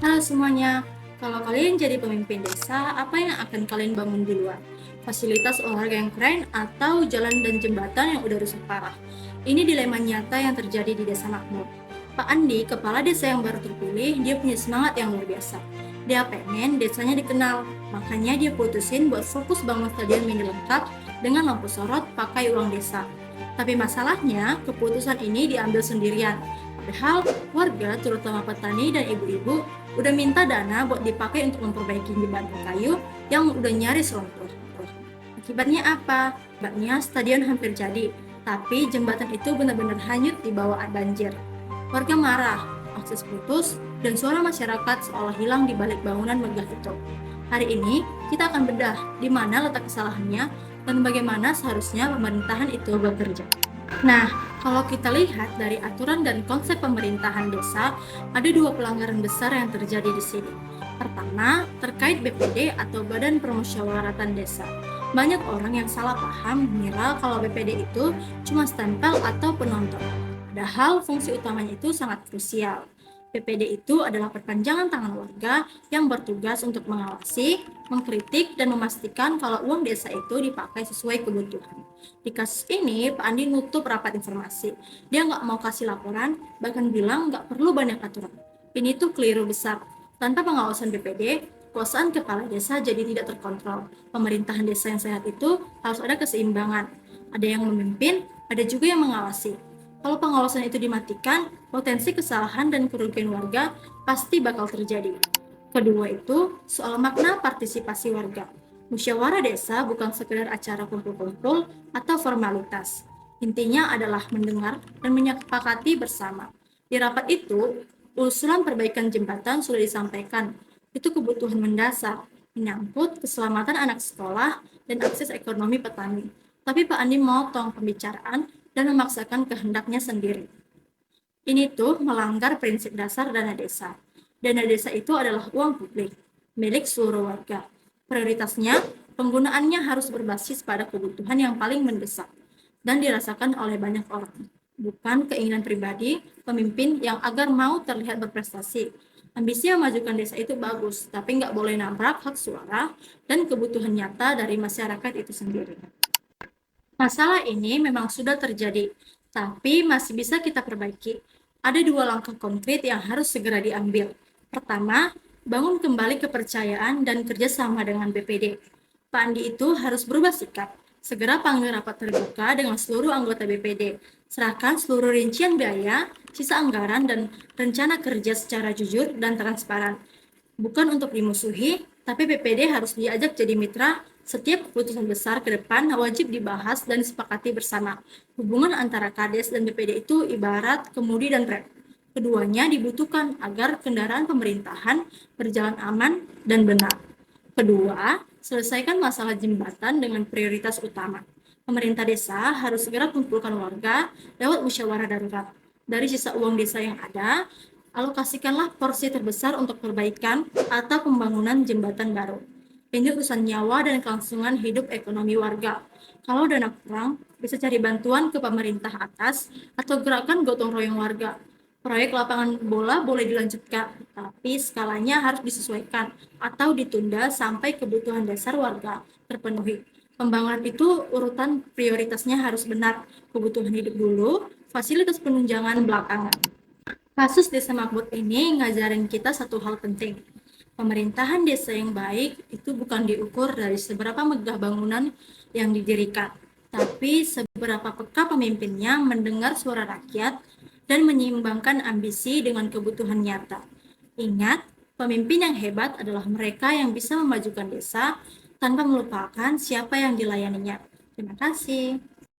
Halo semuanya, kalau kalian jadi pemimpin desa, apa yang akan kalian bangun duluan? Fasilitas olahraga yang keren atau jalan dan jembatan yang udah rusak parah? Ini dilema nyata yang terjadi di Desa Makmur. Pak Andi, kepala desa yang baru terpilih, dia punya semangat yang luar biasa. Dia pengen desanya dikenal, makanya dia putusin buat fokus bangun stadion mini lengkap dengan lampu sorot pakai uang desa. Tapi masalahnya, keputusan ini diambil sendirian. Padahal warga, terutama petani dan ibu-ibu, udah minta dana buat dipakai untuk memperbaiki jembatan kayu yang udah nyaris runtuh. Akibatnya apa? Akibatnya stadion hampir jadi, tapi jembatan itu benar-benar hanyut di bawah banjir. Warga marah, akses putus, dan suara masyarakat seolah hilang di balik bangunan megah itu. Hari ini, kita akan bedah di mana letak kesalahannya dan bagaimana seharusnya pemerintahan itu bekerja. Nah, kalau kita lihat dari aturan dan konsep pemerintahan desa, ada dua pelanggaran besar yang terjadi di sini. Pertama, terkait BPD atau Badan Permusyawaratan Desa. Banyak orang yang salah paham mengira kalau BPD itu cuma stempel atau penonton. Padahal fungsi utamanya itu sangat krusial. BPD itu adalah perpanjangan tangan warga yang bertugas untuk mengawasi, mengkritik, dan memastikan kalau uang desa itu dipakai sesuai kebutuhan. Di kasus ini, Pak Andi nutup rapat informasi. Dia nggak mau kasih laporan, bahkan bilang nggak perlu banyak aturan. Ini tuh keliru besar. Tanpa pengawasan BPD, kekuasaan kepala desa jadi tidak terkontrol. Pemerintahan desa yang sehat itu harus ada keseimbangan. Ada yang memimpin, ada juga yang mengawasi. Kalau pengawasan itu dimatikan, potensi kesalahan dan kerugian warga pasti bakal terjadi. Kedua itu, soal makna partisipasi warga. Musyawarah desa bukan sekedar acara kumpul-kumpul atau formalitas. Intinya adalah mendengar dan menyepakati bersama. Di rapat itu, usulan perbaikan jembatan sudah disampaikan. Itu kebutuhan mendasar, menyangkut keselamatan anak sekolah dan akses ekonomi petani. Tapi Pak Andi motong pembicaraan dan memaksakan kehendaknya sendiri. Ini tuh melanggar prinsip dasar dana desa. Dana desa itu adalah uang publik, milik seluruh warga. Prioritasnya, penggunaannya harus berbasis pada kebutuhan yang paling mendesak dan dirasakan oleh banyak orang. Bukan keinginan pribadi pemimpin yang agar mau terlihat berprestasi. Ambisi memajukan desa itu bagus, tapi nggak boleh nabrak hak suara dan kebutuhan nyata dari masyarakat itu sendiri. Masalah ini memang sudah terjadi, tapi masih bisa kita perbaiki. Ada dua langkah konkret yang harus segera diambil. Pertama, bangun kembali kepercayaan dan kerjasama dengan BPD. Pak Andi itu harus berubah sikap. Segera panggil rapat terbuka dengan seluruh anggota BPD. Serahkan seluruh rincian biaya, sisa anggaran, dan rencana kerja secara jujur dan transparan. Bukan untuk dimusuhi, tapi BPD harus diajak jadi mitra. Setiap keputusan besar ke depan wajib dibahas dan disepakati bersama. Hubungan antara Kades dan BPD itu ibarat kemudi dan rem. Keduanya dibutuhkan agar kendaraan pemerintahan berjalan aman dan benar. Kedua, selesaikan masalah jembatan dengan prioritas utama. Pemerintah desa harus segera kumpulkan warga lewat musyawarah darurat. Dari sisa uang desa yang ada, alokasikanlah porsi terbesar untuk perbaikan atau pembangunan jembatan baru. Ini urusan nyawa dan kelangsungan hidup ekonomi warga. Kalau dana kurang, bisa cari bantuan ke pemerintah atas atau gerakan gotong royong warga. Proyek lapangan bola boleh dilanjutkan, tapi skalanya harus disesuaikan atau ditunda sampai kebutuhan dasar warga terpenuhi. Pembangunan itu urutan prioritasnya harus benar, kebutuhan hidup dulu, fasilitas penunjangan belakangan. Kasus Desa Makmur ini ngajarin kita satu hal penting. Pemerintahan desa yang baik itu bukan diukur dari seberapa megah bangunan yang didirikan, tapi seberapa peka pemimpinnya mendengar suara rakyat dan menyeimbangkan ambisi dengan kebutuhan nyata. Ingat, pemimpin yang hebat adalah mereka yang bisa memajukan desa tanpa melupakan siapa yang dilayaninya. Terima kasih.